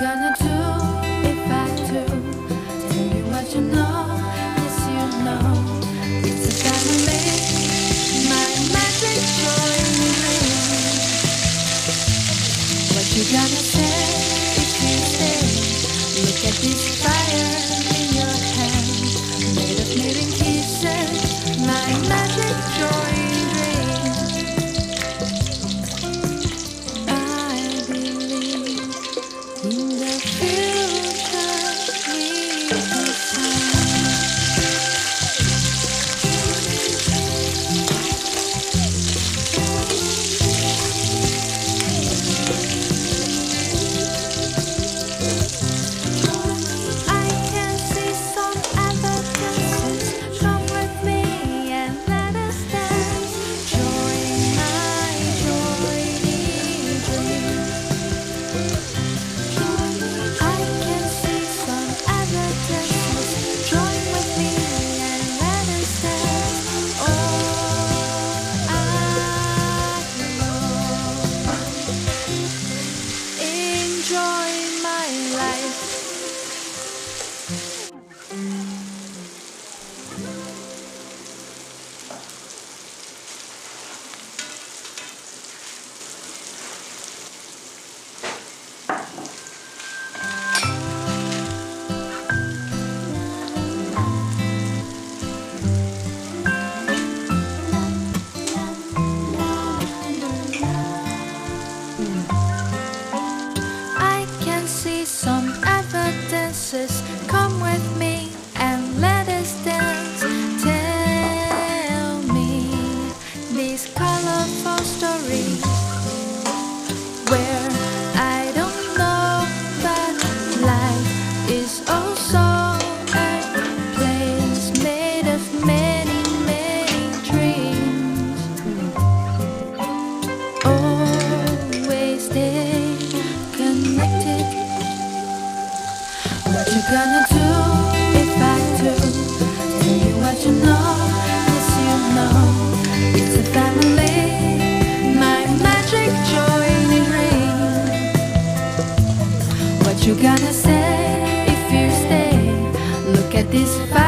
gonna do if I do? Tell you what you know, yes you know. It's a family, my magic joy ring. What you gonna say if you stay? Look at this fire in your hand, made of living kisses, my magic joy ring. I believe in the future we design. I can see some evidences. Come with me and let us dance. Join my joy dream. I can see some evidences. Join with me and let us dance. Oh, I enjoy my life. I can see some evidences. Come with me and let us dance. Tell me this colorful story where I don't know, but life is also a place made of many, many dreams. Always stay connected. What you gonna do if I do? Tell you what you know, yes you know. It's a family, my magic joy ring. What you gonna say if you stay? Look at this fire